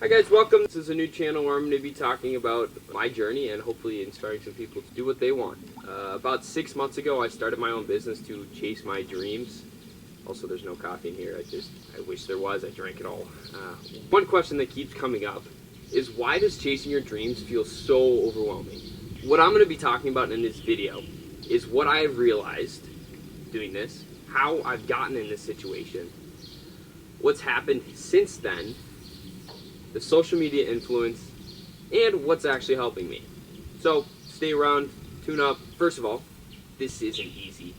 Hi guys, welcome. This is a new channel where I'm going to be talking about my journey and hopefully inspiring some people to do what they want. About 6 months ago, I started my own business to chase my dreams. Also, there's no coffee in here. I wish there was. I drank it all. One question that keeps coming up is, why does chasing your dreams feel so overwhelming? What I'm going to be talking about in this video is what I've realized doing this, how I've gotten in this situation, what's happened since then, the social media influence, and what's actually helping me. So stay around, tune up. First of all, this isn't easy.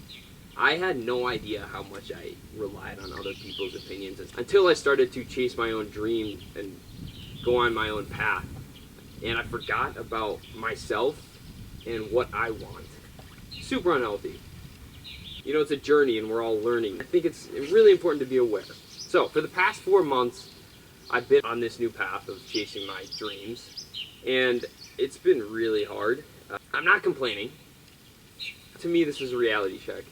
I had no idea how much I relied on other people's opinions until I started to chase my own dream and go on my own path. And I forgot about myself and what I want. Super unhealthy. You know, it's a journey and we're all learning. I think it's really important to be aware. So for the past 4 months, I've been on this new path of chasing my dreams, and it's been really hard. I'm not complaining. To me, this is a reality check.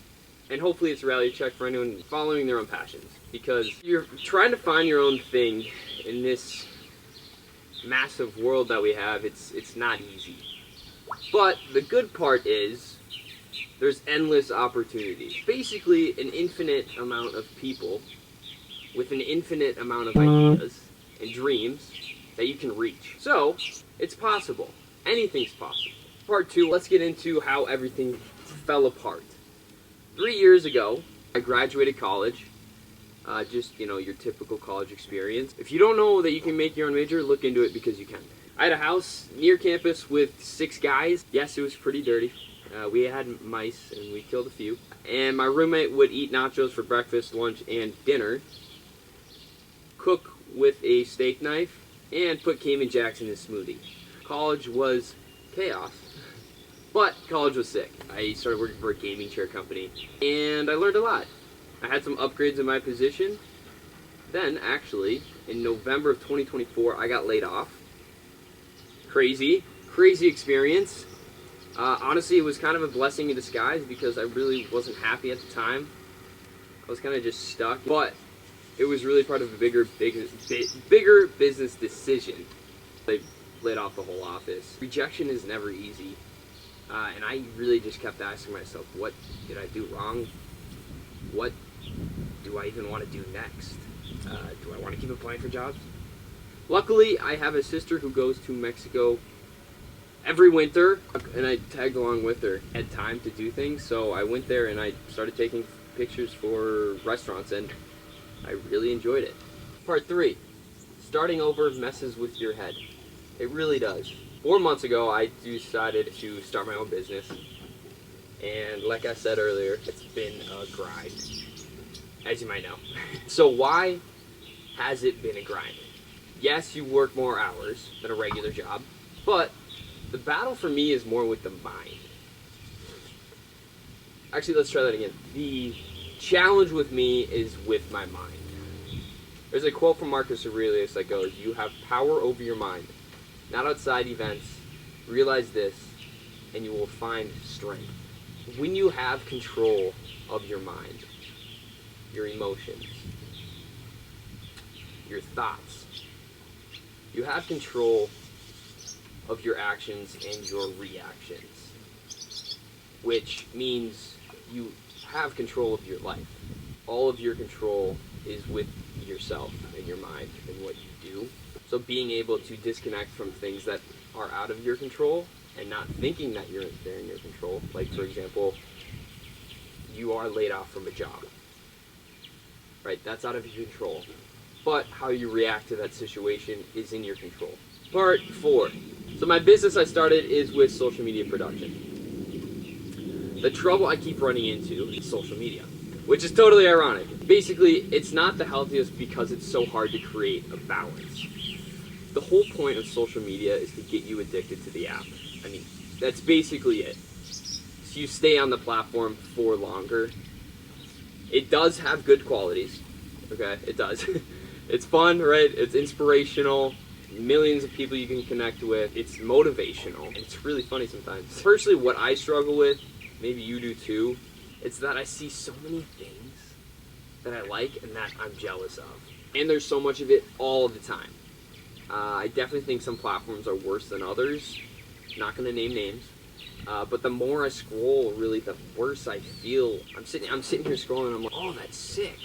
And hopefully it's a reality check for anyone following their own passions. Because you're trying to find your own thing in this massive world that we have. It's not easy. But the good part is there's endless opportunities. Basically, an infinite amount of people with an infinite amount of ideas and dreams that you can reach. So, it's possible. Anything's possible. Part 2, let's get into how everything fell apart. 3 years ago, I graduated college. Just, you know, your typical college experience. If you don't know that you can make your own major, look into it because you can. I had a house near campus with 6 guys. Yes, it was pretty dirty. We had mice and we killed a few. And my roommate would eat nachos for breakfast, lunch, and dinner. Cook with a steak knife, and put Cayman Jacks in his smoothie. College was chaos. But college was sick. I started working for a gaming chair company, and I learned a lot. I had some upgrades in my position. Then, actually, in November of 2024, I got laid off. Crazy experience. Honestly, it was kind of a blessing in disguise because I really wasn't happy at the time. I was kind of just stuck, but it was really part of a bigger business decision. They laid off the whole office. Rejection is never easy. And I really just kept asking myself, what did I do wrong? What do I even want to do next? Do I want to keep applying for jobs? Luckily, I have a sister who goes to Mexico every winter, and I tagged along with her. I had time to do things, so I went there and I started taking pictures for restaurants, and I really enjoyed it. Part 3, starting over messes with your head. It really does. 4 months ago, I decided to start my own business. And like I said earlier, it's been a grind, as you might know. So why has it been a grind? Yes, you work more hours than a regular job, but the battle for me is more with the mind. Actually, let's try that again. The challenge with me is with my mind. There's a quote from Marcus Aurelius that goes, "You have power over your mind, not outside events. Realize this, and you will find strength." When you have control of your mind, your emotions, your thoughts, you have control of your actions and your reactions, which means you have control of your life. All of your control is with yourself and your mind and what you do. So being able to disconnect from things that are out of your control and not thinking that they're in your control. Like, for example, you are laid off from a job. Right? That's out of your control. But how you react to that situation is in your control. Part 4. So my business I started is with social media production. The trouble I keep running into is social media, which is totally ironic. Basically, it's not the healthiest because it's so hard to create a balance. The whole point of social media is to get you addicted to the app. I mean, that's basically it. So you stay on the platform for longer. It does have good qualities. Okay, it does. It's fun, right? It's inspirational. Millions of people you can connect with. It's motivational. It's really funny sometimes. Personally, what I struggle with, maybe you do too, it's that I see so many things that I like and that I'm jealous of. And there's so much of it all the time. I definitely think some platforms are worse than others. Not going to name names. But the more I scroll, really, the worse I feel. I'm sitting here scrolling, and I'm like, oh, that's sick.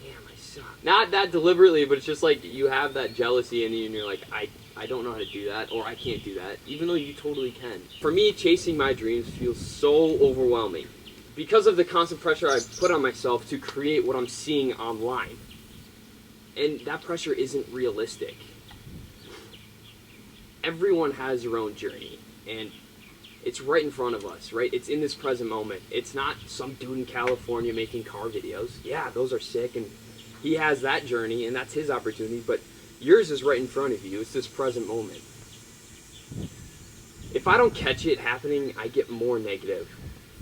Damn, I suck. Not that deliberately, but it's just like you have that jealousy in you, and you're like, I don't know how to do that, or I can't do that, even though you totally can. For me, chasing my dreams feels so overwhelming because of the constant pressure I put on myself to create what I'm seeing online. And that pressure isn't realistic. Everyone has their own journey, and it's right in front of us, right? It's in this present moment. It's not some dude in California making car videos. Yeah, those are sick, and he has that journey, and that's his opportunity, but yours is right in front of you. It's this present moment. If I don't catch it happening, I get more negative.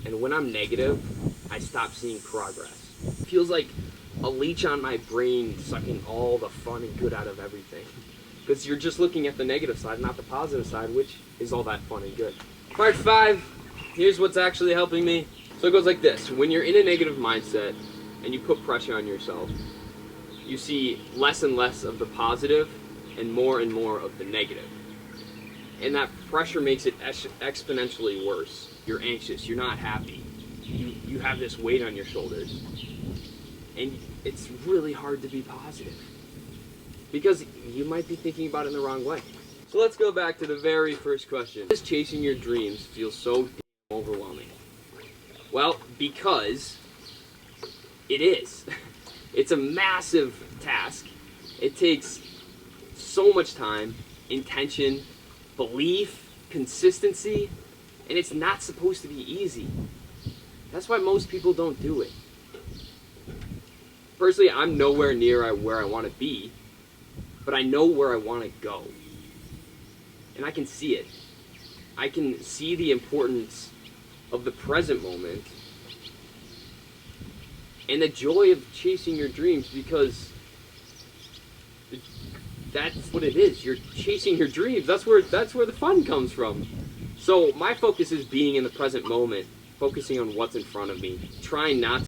And when I'm negative, I stop seeing progress. It feels like a leech on my brain sucking all the fun and good out of everything. Because you're just looking at the negative side, not the positive side, which is all that fun and good. Part 5, here's what's actually helping me. So it goes like this. When you're in a negative mindset and you put pressure on yourself, you see less and less of the positive and more of the negative. And that pressure makes it exponentially worse. You're anxious, you're not happy. You have this weight on your shoulders. And it's really hard to be positive. Because you might be thinking about it in the wrong way. So let's go back to the very first question. Does chasing your dreams feel so overwhelming? Well, because it is. It's a massive task. It takes so much time, intention, belief, consistency, and it's not supposed to be easy. That's why most people don't do it. Personally, I'm nowhere near where I want to be, but I know where I want to go. And I can see it. I can see the importance of the present moment and the joy of chasing your dreams, because that's what it is. You're chasing your dreams. That's where the fun comes from. So my focus is being in the present moment, focusing on what's in front of me, trying not to